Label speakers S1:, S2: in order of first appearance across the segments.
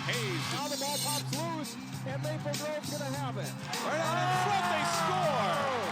S1: Hayes.
S2: Now the ball pops loose, and Maple Grove's going to have it.
S1: Right out in front, they score!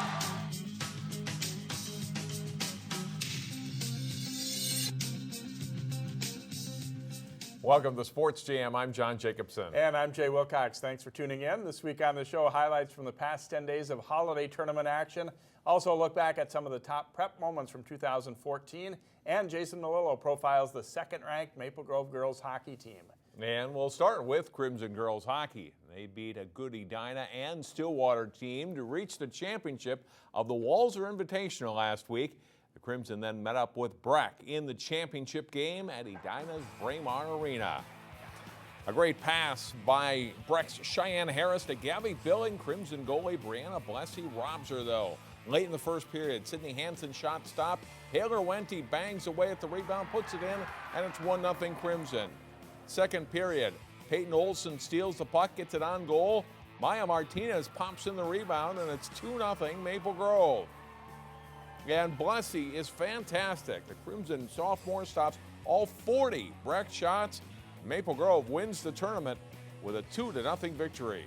S3: Welcome to Sports Jam. I'm John Jacobson.
S4: And I'm Jay Wilcox. Thanks for tuning in. This week on the show, highlights from the past 10 days of holiday tournament action. Also, a look back at some of the top prep moments from 2014. And Jason Melillo profiles the second-ranked Maple Grove girls hockey team.
S3: And we'll start with Crimson girls hockey. They beat a good Edina and Stillwater team to reach the championship of the Walser Invitational last week. The Crimson then met up with Breck in the championship game at Edina's Braemar Arena. A great pass by Breck's Cheyenne Harris to Gabby Billing. Crimson goalie Brianna Blessy robs her, though. Late in the first period, Sydney Hansen shot stopped. Taylor Wente bangs away at the rebound, puts it in, and it's 1-0 Crimson. Second period, Peyton Olson steals the puck, gets it on goal. Maya Martinez pops in the rebound, and it's 2-0 Maple Grove. And Blessy is fantastic. The Crimson sophomore stops all 40 Breck shots. Maple Grove wins the tournament with a 2-0 victory.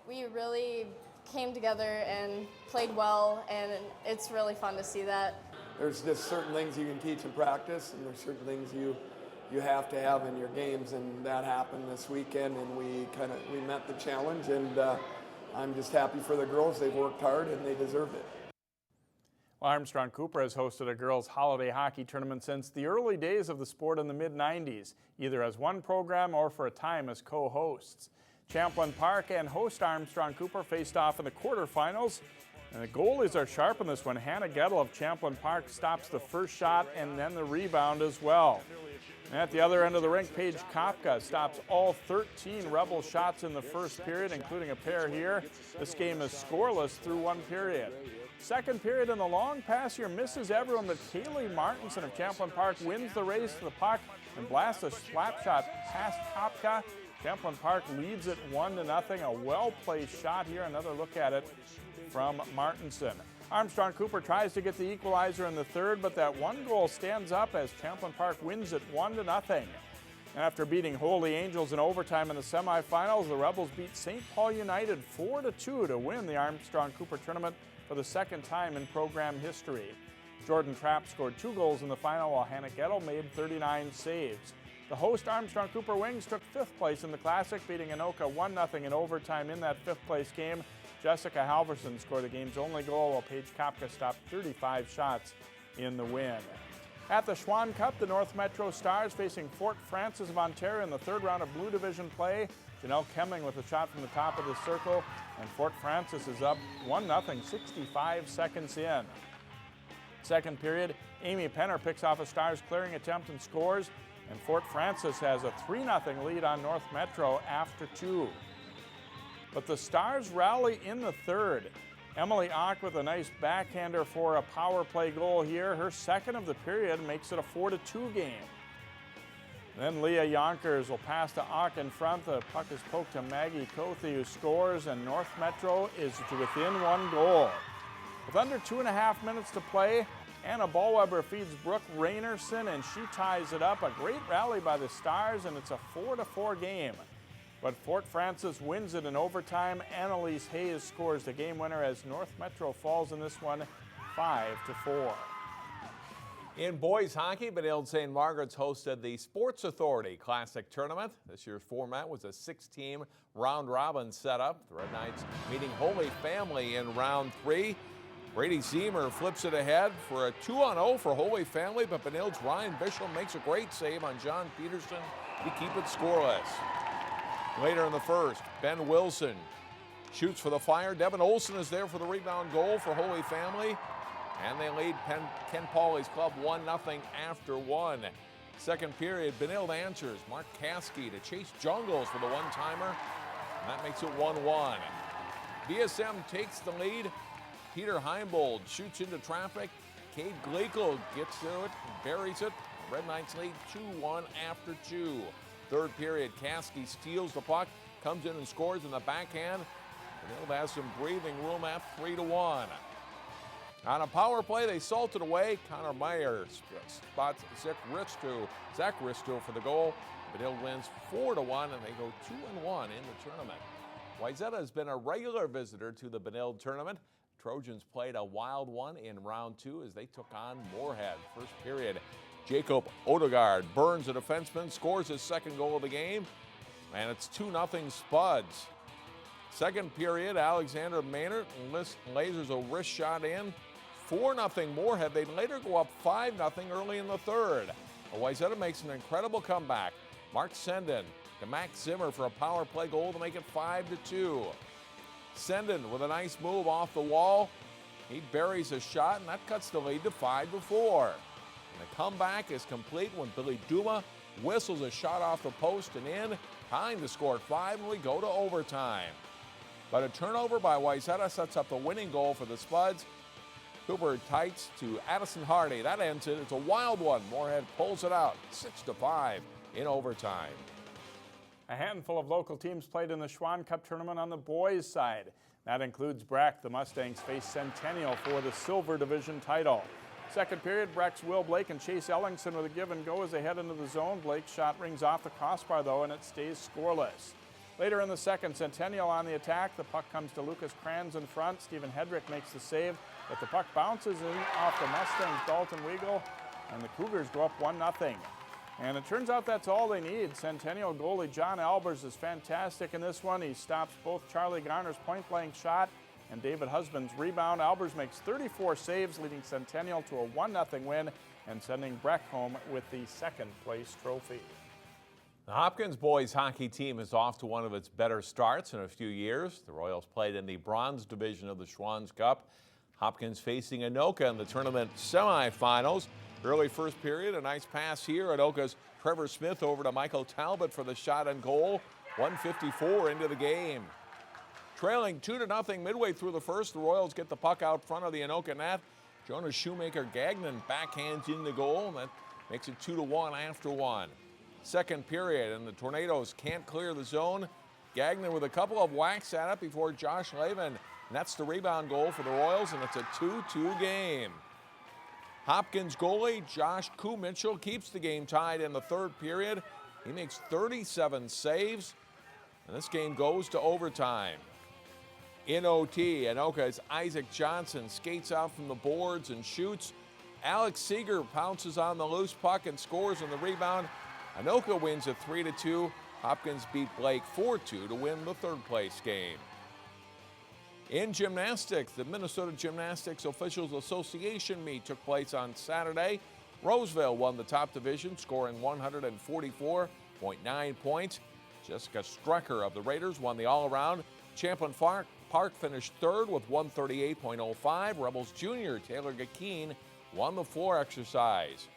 S5: We really came together and played well, and it's really fun to see that.
S6: There's just certain things you can teach in practice, and there's certain things you have to have in your games, and that happened this weekend, and we met the challenge, and I'm just happy for the girls. They've worked hard and they deserved it.
S4: Well, Armstrong Cooper has hosted a girls' holiday hockey tournament since the early days of the sport in the mid-90s, either as one program or for a time as co-hosts. Champlin Park and host Armstrong Cooper faced off in the quarterfinals, and the goalies are sharp in this one. Hannah Gettle of Champlin Park stops the first shot and then the rebound as well. And at the other end of the rink, Paige Kopka stops all 13 Rebel shots in the first period, including a pair here. This game is scoreless through one period. Second period, and the long pass here misses everyone, but Kaylee Martinson of Champlin Park wins the race to the puck and blasts a slap shot past Kopka. Champlin Park leads it 1-0. A well-placed shot here. Another look at it from Martinson. Armstrong Cooper tries to get the equalizer in the third, but that one goal stands up as Champlin Park wins it 1-0. After beating Holy Angels in overtime in the semifinals, the Rebels beat St. Paul United 4-2 to win the Armstrong Cooper tournament for the second time in program history. Jordan Trapp scored 2 goals in the final, while Hannah Gettle made 39 saves. The host Armstrong Cooper Wings took 5th place in the Classic, beating Anoka 1-0 in overtime in that 5th place game. Jessica Halverson scored the game's only goal, while Paige Kopka stopped 35 shots in the win. At the Schwann Cup, the North Metro Stars facing Fort Francis of Ontario in the third round of Blue Division play. Janelle Kemming with a shot from the top of the circle, and Fort Francis is up 1-0, 65 seconds in. Second period, Amy Penner picks off a Stars clearing attempt and scores, and Fort Francis has a 3-0 lead on North Metro after 2. But the Stars rally in the third. Emily Ock with a nice backhander for a power play goal here. Her second of the period makes it a 4-2 game. Then Leah Yonkers will pass to Ock in front. The puck is poked to Maggie Cothy, who scores, and North Metro is to within 1 goal. With under 2.5 minutes to play, Anna Ballweber feeds Brooke Raynerson, and she ties it up. A great rally by the Stars, and it's a 4-4 game. But Fort Francis wins it in overtime. Annalise Hayes scores the game winner as North Metro falls in this one 5-4.
S3: In boys hockey, Benilde St. Margaret's hosted the Sports Authority Classic Tournament. This year's format was a 6-team round-robin setup. The Red Knights meeting Holy Family in round 3. Brady Zemer flips it ahead for a 2-0 for Holy Family, but Benilde's Ryan Bishop makes a great save on John Peterson to keep it scoreless. Later in the first, Ben Wilson shoots for the Fire. Devin Olson is there for the rebound goal for Holy Family. And they lead Ken Pauley's club 1-0 after 1. Second period, Benilde answers. Mark Caskey to Chase Jungles for the one-timer. And that makes it 1-1. BSM takes the lead. Peter Heimbold shoots into traffic. Cade Gleekel gets to it, buries it. Red Knights lead 2-1 after 2. Third period, Caskey steals the puck, comes in and scores in the backhand. Benilde has some breathing room at 3-1. On a power play, they salted away. Connor Meyer spots Zach Risto for the goal. Benilde wins 4-1, and they go 2-1 in the tournament. Wayzata has been a regular visitor to the Benilde tournament. Trojans played a wild one in round 2 as they took on Moorhead. First period, Jacob Odegaard burns a defenseman, scores his second goal of the game, and it's 2-0 Spuds. Second period, Alexander Maynard lasers a wrist shot in. 4-0 Moorhead. They'd later go up 5-0 early in the third. Wayzata makes an incredible comeback. Mark Senden to Max Zimmer for a power play goal to make it 5-2. Senden with a nice move off the wall. He buries a shot, and that cuts the lead to 5-4. And the comeback is complete when Billy Duma whistles a shot off the post and in. Time to score at 5, and we go to overtime. But a turnover by Wayzata sets up the winning goal for the Spuds. Cooper tights to Addison Hardy. That ends it. It's a wild one. Moorhead pulls it out, 6-5 in overtime.
S4: A handful of local teams played in the Schwann Cup tournament on the boys' side. That includes Breck. The Mustangs face Centennial for the Silver Division title. Second period, Breck's Will Blake and Chase Ellingson with a give and go as they head into the zone. Blake's shot rings off the crossbar though, and it stays scoreless. Later in the second, Centennial on the attack. The puck comes to Lucas Kranz in front. Stephen Hedrick makes the save, but the puck bounces in off the Mustangs' Dalton Weigel, and the Cougars go up 1-0. And it turns out that's all they need. Centennial goalie John Albers is fantastic in this one. He stops both Charlie Garner's point-blank shot and David Husband's rebound. Albers makes 34 saves, leading Centennial to a 1-0 win and sending Breck home with the second-place trophy.
S3: The Hopkins boys hockey team is off to one of its better starts in a few years. The Royals played in the bronze division of the Schwann's Cup. Hopkins facing Anoka in the tournament semifinals. Early first period, a nice pass here. Anoka's Trevor Smith over to Michael Talbot for the shot and goal. 1:54 into the game. Trailing 2-0 midway through the first, the Royals get the puck out front of the Anoka net. Jonas Shoemaker-Gagnon backhands in the goal, and that makes it 2-1 after one. Second period, and the Tornadoes can't clear the zone. Gagnon with a couple of whacks at it before Josh Lavin nets the rebound goal for the Royals, and it's a 2-2 game. Hopkins goalie Josh Koo Mitchell keeps the game tied in the third period. He makes 37 saves, and this game goes to overtime. In OT, Anoka's Isaac Johnson skates out from the boards and shoots. Alex Seeger pounces on the loose puck and scores on the rebound. Anoka wins at 3-2. Hopkins beat Blake 4-2 to win the third-place game. In gymnastics, the Minnesota Gymnastics Officials Association meet took place on Saturday. Roseville won the top division, scoring 144.9 points. Jessica Strecker of the Raiders won the all-around. Champlin Park finished third with 138.05. Rebels Junior Taylor Gakeen won the floor exercise.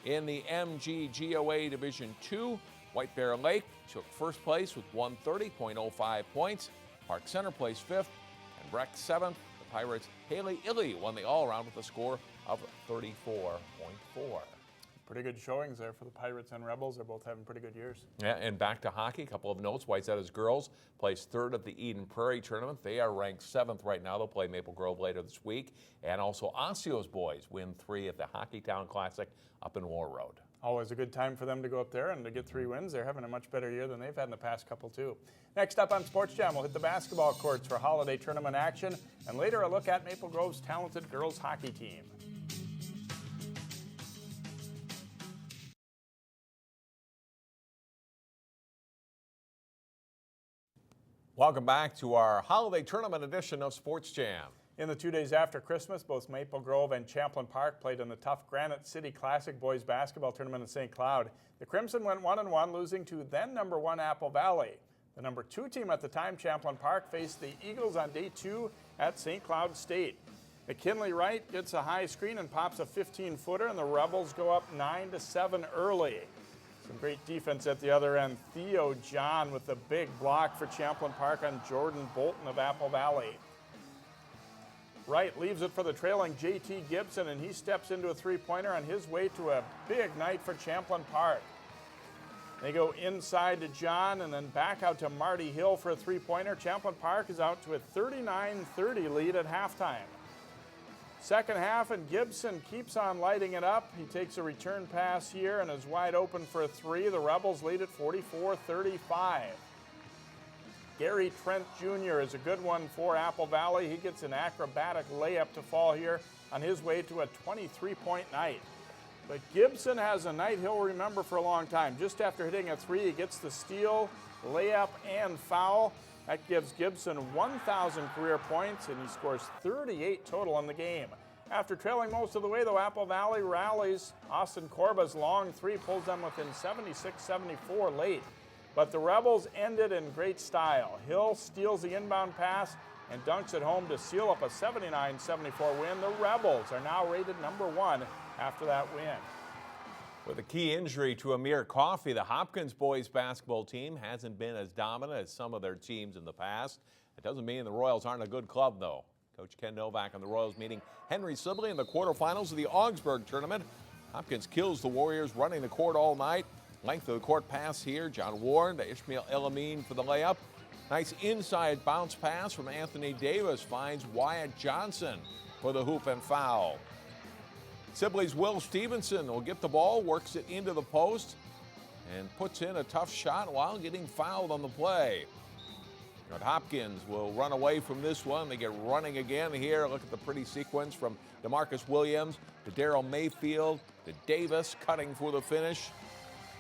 S3: In the MGGOA Division II, White Bear Lake took first place with 130.05 points. Park Center placed fifth, and Breck seventh. The Pirates' Haley Illy won the all-around with a score of 34.4.
S4: Pretty good showings there for the Pirates and Rebels. They're both having pretty good years.
S3: Yeah, and back to hockey, a couple of notes. Wayzata's girls placed third at the Eden Prairie tournament. They are ranked 7th right now. They'll play Maple Grove later this week. And also Osseo's boys win 3 at the Hockeytown Classic up in War Road.
S4: Always a good time for them to go up there and to get 3 wins. They're having a much better year than they've had in the past couple, too. Next up on Sports Jam, we'll hit the basketball courts for holiday tournament action, and later a look at Maple Grove's talented girls hockey team.
S3: Welcome back to our holiday tournament edition of Sports Jam.
S4: In the 2 days after Christmas, both Maple Grove and Champlin Park played in the tough Granite City Classic boys basketball tournament in St. Cloud. The Crimson went 1-1, losing to then number 1 Apple Valley. The number 2 team at the time, Champlin Park, faced the Eagles on day 2 at St. Cloud State. McKinley Wright gets a high screen and pops a 15-footer, and the Rebels go up 9-7 early. Some great defense at the other end. Theo John with the big block for Champlin Park on Jordan Bolton of Apple Valley. Wright leaves it for the trailing J.T. Gibson, and he steps into a three-pointer on his way to a big night for Champlin Park. They go inside to John and then back out to Marty Hill for a three-pointer. Champlin Park is out to a 39-30 lead at halftime. Second half, and Gibson keeps on lighting it up. He takes a return pass here and is wide open for a three. The Rebels lead at 44-35. Gary Trent Jr. is a good one for Apple Valley. He gets an acrobatic layup to fall here on his way to a 23-point night. But Gibson has a night he'll remember for a long time. Just after hitting a three, he gets the steal, layup, and foul. That gives Gibson 1,000 career points, and he scores 38 total in the game. After trailing most of the way, though, Apple Valley rallies. Austin Corba's long three pulls them within 76-74 late. But the Rebels ended in great style. Hill steals the inbound pass and dunks it home to seal up a 79-74 win. The Rebels are now rated #1 after that win.
S3: With a key injury to Amir Coffey, the Hopkins boys basketball team hasn't been as dominant as some of their teams in the past. It doesn't mean the Royals aren't a good club, though. Coach Ken Novak and the Royals meeting Henry Sibley in the quarterfinals of the Augsburg tournament. Hopkins kills the Warriors running the court all night. Length of the court pass here. John Warren to Ishmael Elamine for the layup. Nice inside bounce pass from Anthony Davis finds Wyatt Johnson for the hoop and foul. Sibley's Will Stevenson will get the ball, works it into the post, and puts in a tough shot while getting fouled on the play. But Hopkins will run away from this one. They get running again here. Look at the pretty sequence from DeMarcus Williams to Darrell Mayfield to Davis cutting for the finish.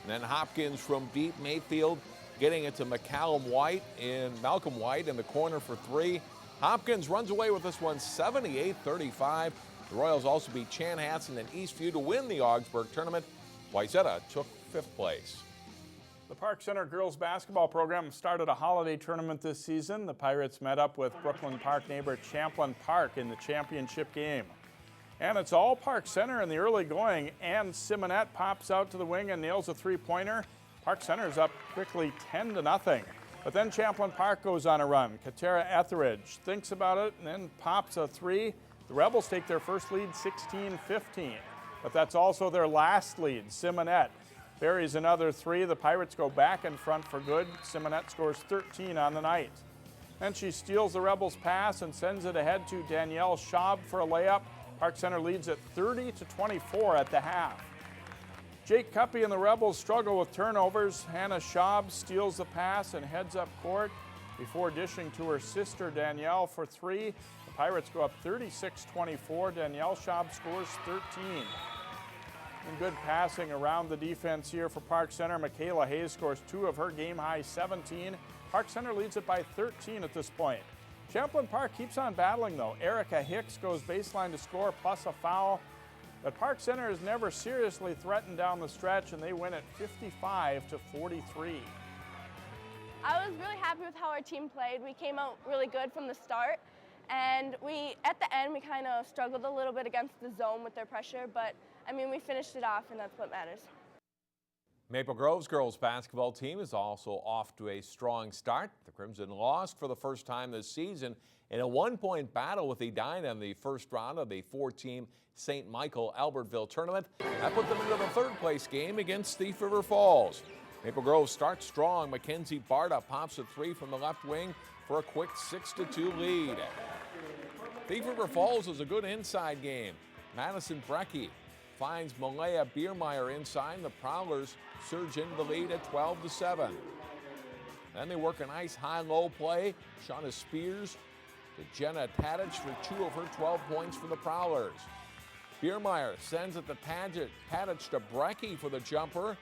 S3: And then Hopkins from deep, Mayfield getting it to Malcolm White in the corner for three. Hopkins runs away with this one 78-35. The Royals also beat Chanhassen and Eastview to win the Augsburg tournament. Wayzata took 5th place.
S4: The Park Center girls basketball program started a holiday tournament this season. The Pirates met up with Brooklyn Park neighbor Champlin Park in the championship game. And it's all Park Center in the early going, and Simonette pops out to the wing and nails a three-pointer. Park Center's up quickly 10-0. But then Champlin Park goes on a run. Katera Etheridge thinks about it and then pops a three. The Rebels take their first lead 16-15, but that's also their last lead. Simonette buries another three. The Pirates go back in front for good. Simonette scores 13 on the night. Then she steals the Rebels' pass and sends it ahead to Danielle Schaub for a layup. Park Center leads at 30-24 at the half. Jake Cuppy and the Rebels struggle with turnovers. Hannah Schaub steals the pass and heads up court before dishing to her sister Danielle for three. The Pirates go up 36-24. Danielle Schaub scores 13. And good passing around the defense here for Park Center. Michaela Hayes scores 2 of her game-high 17. Park Center leads it by 13 at this point. Champlin Park keeps on battling, though. Erica Hicks goes baseline to score, plus a foul. But Park Center has never seriously threatened down the stretch, and they win at 55-43.
S7: I was really happy with how our team played. We came out really good from the start, and at the end, we kind of struggled a little bit against the zone with their pressure, but I mean, we finished it off, and that's what matters.
S3: Maple Grove's girls basketball team is also off to a strong start. The Crimson lost for the first time this season in a one-point battle with Edina in the first round of the 4-team St. Michael Albertville tournament. That put them into the third-place game against Thief River Falls. Maple Grove starts strong. Mackenzie Barta pops a three from the left wing for a quick 6-2 lead. Thief River Falls is a good inside game. Madison Brecky finds Malaya Biermeyer inside. The Prowlers surge into the lead at 12-7. Then they work a nice high-low play. Shauna Spears to Jenna Tadich for 2 of her 12 points for the Prowlers. Biermeyer sends it to Tadich to Brecky for the jumper.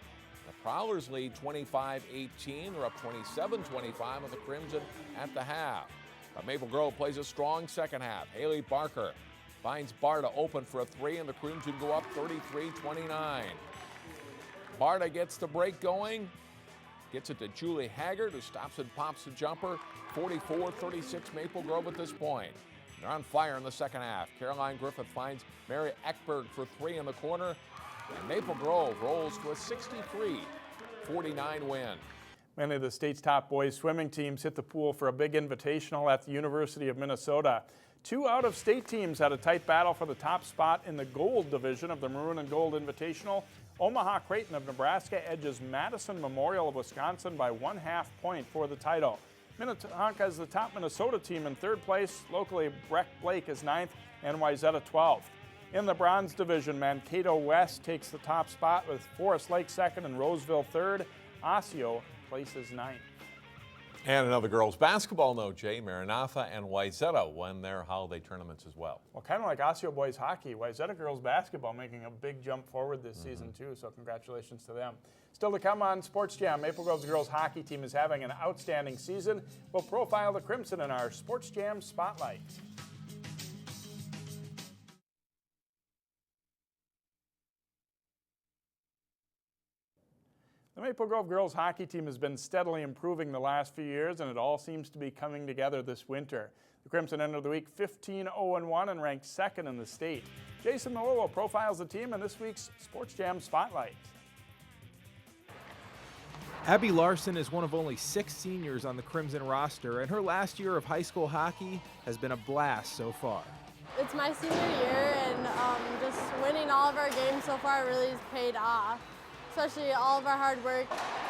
S3: The Prowlers lead 25-18. They're up 27-25 with the Crimson at the half. But Maple Grove plays a strong second half. Haley Barker finds Barta open for a three, and the Crimson go up 33-29. Barta gets the break going, gets it to Julie Haggard, who stops and pops the jumper. 44-36 Maple Grove at this point. They're on fire in the second half. Caroline Griffith finds Mary Eckberg for three in the corner, and Maple Grove rolls to a 63-49 win.
S4: Many of the state's top boys swimming teams hit the pool for a big invitational at the University of Minnesota. 2 out-of-state teams had a tight battle for the top spot in the gold division of the Maroon and Gold Invitational. Omaha Creighton of Nebraska edges Madison Memorial of Wisconsin by 1/2 point for the title. Minnetonka is the top Minnesota team in third place. Locally, Breck Blake is 9th and Wayzata 12th. In the bronze division, Mankato West takes the top spot with Forest Lake 2nd and Roseville 3rd. Osseo places 9th.
S3: And another girls basketball note, Jay. Maranatha and Wayzata won their holiday tournaments as well.
S4: Well, kind of like Osseo boys hockey, Wayzata girls basketball making a big jump forward this season too, so congratulations to them. Still to come on Sports Jam, Maple Grove's girls hockey team is having an outstanding season. We'll profile the Crimson in our Sports Jam Spotlight. The Maple Grove girls hockey team has been steadily improving the last few years, and it all seems to be coming together this winter. The Crimson ended the week 15-0-1 and ranked 2nd in the state. Jason Melillo profiles the team in this week's Sports Jam Spotlight.
S8: Abby Larson is one of only 6 seniors on the Crimson roster, and her last year of high school hockey has been a blast so far.
S5: It's my senior year, and just winning all of our games so far really has paid off, especially all of our hard work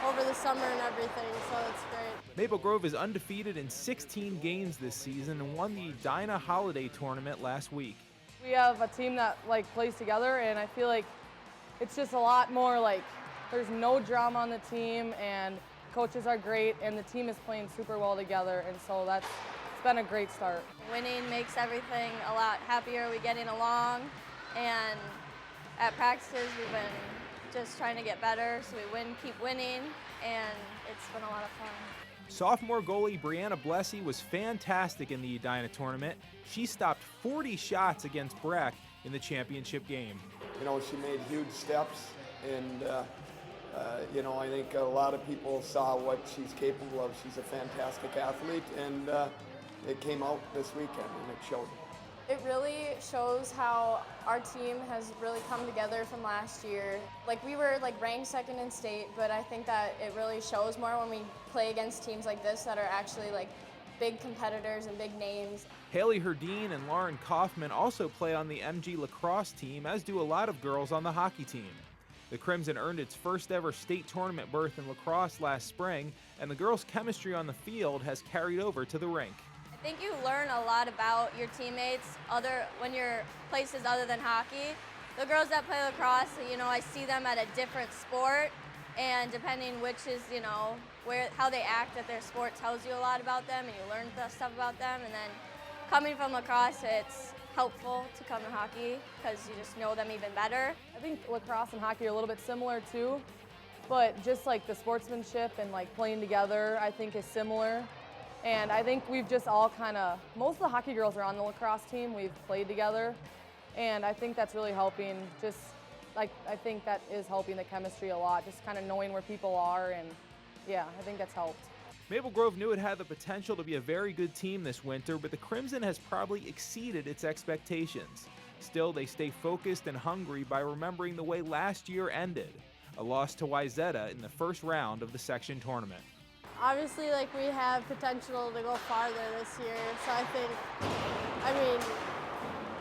S5: over the summer and everything, so it's great.
S8: Maple Grove is undefeated in 16 games this season and won the Edina Holiday Tournament last week.
S9: We have a team that plays together, and I feel like it's just a lot more there's no drama on the team, and coaches are great, and the team is playing super well together, and so it's been a great start.
S5: Winning makes everything a lot happier. We're getting along, and at practices we've been just trying to get better, so we keep winning, and it's been a lot of fun.
S8: Sophomore goalie Brianna Blessy was fantastic in the Edina tournament. She stopped 40 shots against Breck in the championship game.
S6: You know, she made huge steps, and I think a lot of people saw what she's capable of. She's a fantastic athlete, and it came out this weekend, and it showed.
S5: It really shows how our team has really come together from last year. We were ranked 2nd in state, but I think that it really shows more when we play against teams like this that are actually big competitors and big names.
S8: Haley Herdine and Lauren Kaufman also play on the MG lacrosse team, as do a lot of girls on the hockey team. The Crimson earned its first ever state tournament berth in lacrosse last spring, and the girls' chemistry on the field has carried over to the rink.
S5: I think you learn a lot about your teammates when you're places other than hockey. The girls that play lacrosse, I see them at a different sport, and depending which is, how they act at their sport tells you a lot about them, and you learn stuff about them. And then coming from lacrosse, it's helpful to come to hockey because you just know them even better.
S9: I think lacrosse and hockey are a little bit similar too, but just the sportsmanship and playing together I think is similar. And I think we've just all most of the hockey girls are on the lacrosse team. We've played together, and I think that's really helping. I think that is helping the chemistry a lot, just knowing where people are, and yeah, I think that's helped.
S8: Maple Grove knew it had the potential to be a very good team this winter, but the Crimson has probably exceeded its expectations. Still, they stay focused and hungry by remembering the way last year ended, a loss to Wayzata in the first round of the section tournament.
S5: Obviously, we have potential to go farther this year, so I think,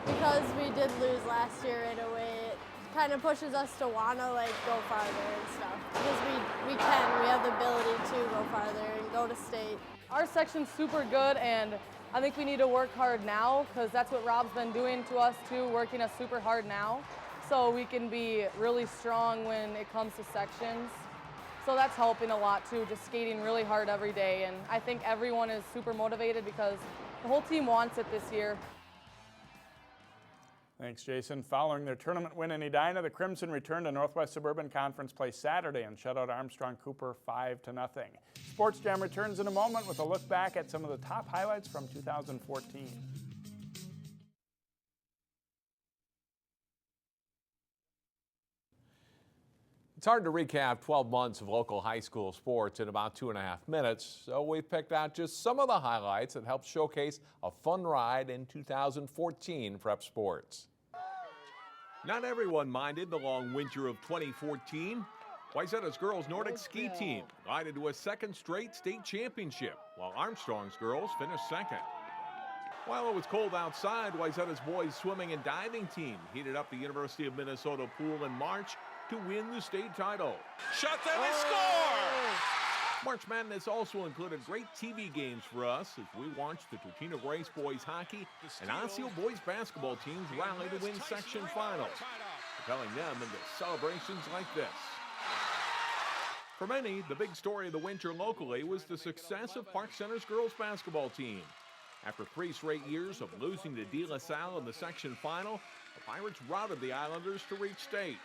S5: because we did lose last year in a way, it kind of pushes us to want to go farther and stuff, because we have the ability to go farther and go to state.
S9: Our section's super good, and I think we need to work hard now, because that's what Rob's been doing to us too, working us super hard now, so we can be really strong when it comes to sections. So that's helping a lot too, just skating really hard every day, and I think everyone is super motivated because the whole team wants it this year.
S4: Thanks, Jason. Following their tournament win in Edina, the Crimson returned to Northwest Suburban Conference play Saturday and shut out Armstrong Cooper 5-0. Sports Jam returns in a moment with a look back at some of the top highlights from 2014.
S3: It's hard to recap 12 months of local high school sports in about 2.5 minutes, so we've picked out just some of the highlights that helped showcase a fun ride in 2014 prep sports. Not everyone minded the long winter of 2014. Wayzata's girls Nordic ski team glided to a second straight state championship, while Armstrong's girls finished second. While it was cold outside, Wayzata's boys swimming and diving team heated up the University of Minnesota pool in March to win the state title.
S1: Shot them and score!
S3: March Madness also included great TV games for us as we watched the Totino Grace boys hockey and Osseo boys basketball teams rally to win section finals, propelling them into celebrations like this. For many, the big story of the winter locally was the success of Park Center's girls basketball team. After 3 straight years of losing to De La Salle in the section final, the Pirates routed the Islanders to reach state.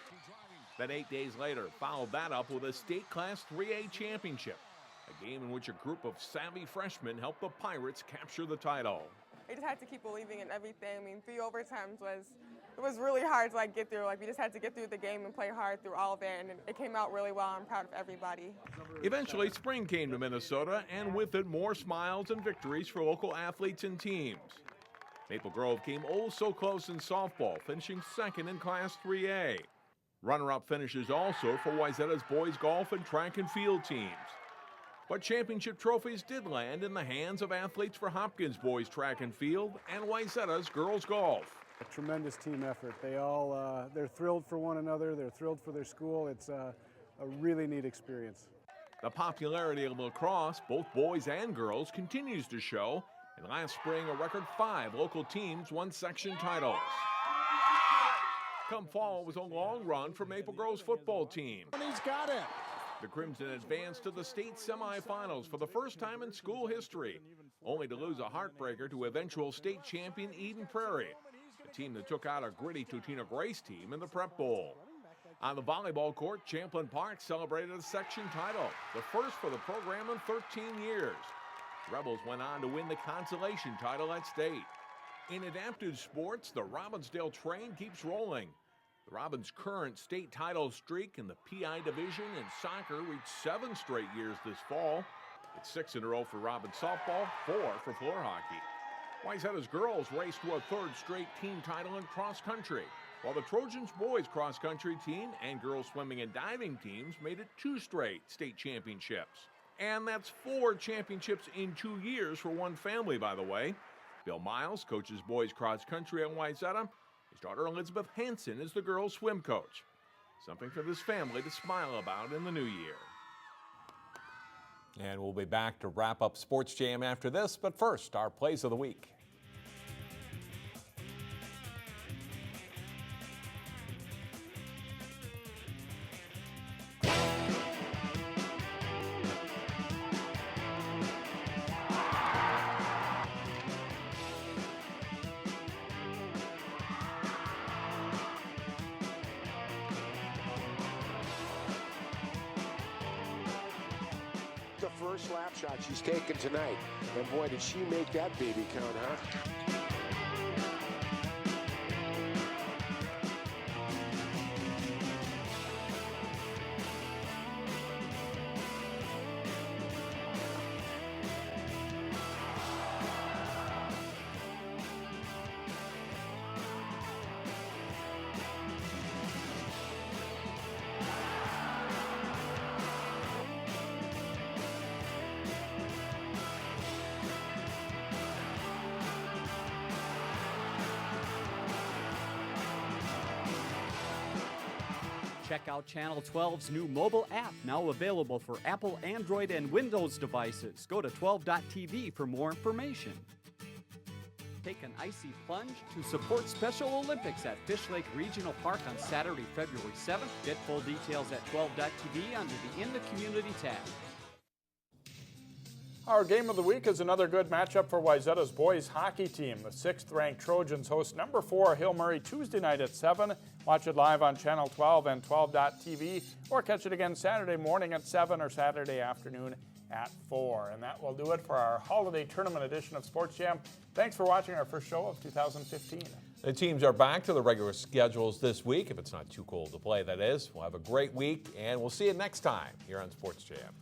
S3: Then 8 days later, followed that up with a state Class 3A championship, a game in which a group of savvy freshmen helped the Pirates capture the title.
S10: We just had to keep believing in everything. I mean, 3 overtimes was really hard to get through. We just had to get through the game and play hard through all of it, and it came out really well. I'm proud of everybody.
S3: Eventually, spring came to Minnesota, and with it, more smiles and victories for local athletes and teams. Maple Grove came oh so close in softball, finishing second in Class 3A. Runner-up finishes also for Wayzata's boys golf and track and field teams. But championship trophies did land in the hands of athletes for Hopkins boys track and field and Wayzata's girls golf.
S11: A tremendous team effort. They're thrilled for one another. They're thrilled for their school. It's a really neat experience.
S3: The popularity of lacrosse, both boys and girls, continues to show. And last spring, a record 5 local teams won section titles. Come fall, it was a long run for Maple Grove's football team.
S2: And he's got it.
S3: The Crimson advanced to the state semifinals for the first time in school history, only to lose a heartbreaker to eventual state champion Eden Prairie, a team that took out a gritty Totino Grace team in the Prep Bowl. On the volleyball court, Champlain Park celebrated a section title, the first for the program in 13 years. Rebels went on to win the consolation title at state. In adaptive sports, the Robbinsdale train keeps rolling. The Robins' current state title streak in the PI division in soccer reached 7 straight years this fall. It's 6 in a row for Robins softball, 4 for floor hockey. Wayzata's girls raced to a 3rd straight team title in cross country, while the Trojans boys cross country team and girls swimming and diving teams made it 2 straight state championships. And that's 4 championships in 2 years for one family, by the way. Bill Miles coaches boys cross country at Wayzata. His daughter Elizabeth Hansen is the girls swim coach. Something for this family to smile about in the new year. And we'll be back to wrap up Sports Jam after this, but first, our plays of the week.
S12: The first lap shot she's taken tonight. And boy, did she make that baby count, huh?
S13: Check out Channel 12's new mobile app, now available for Apple, Android, and Windows devices. Go to 12.tv for more information. Take an icy plunge to support Special Olympics at Fish Lake Regional Park on Saturday, February 7th. Get full details at 12.tv under the In the Community tab.
S4: Our game of the week is another good matchup for Wayzata's boys hockey team. The 6th-ranked Trojans host number 4 Hill Murray Tuesday night at 7. Watch it live on Channel 12 and 12.tv, or catch it again Saturday morning at 7 or Saturday afternoon at 4. And that will do it for our holiday tournament edition of Sports Jam. Thanks for watching our first show of 2015.
S3: The teams are back to the regular schedules this week, if it's not too cold to play, that is. We'll have a great week, and we'll see you next time here on Sports Jam.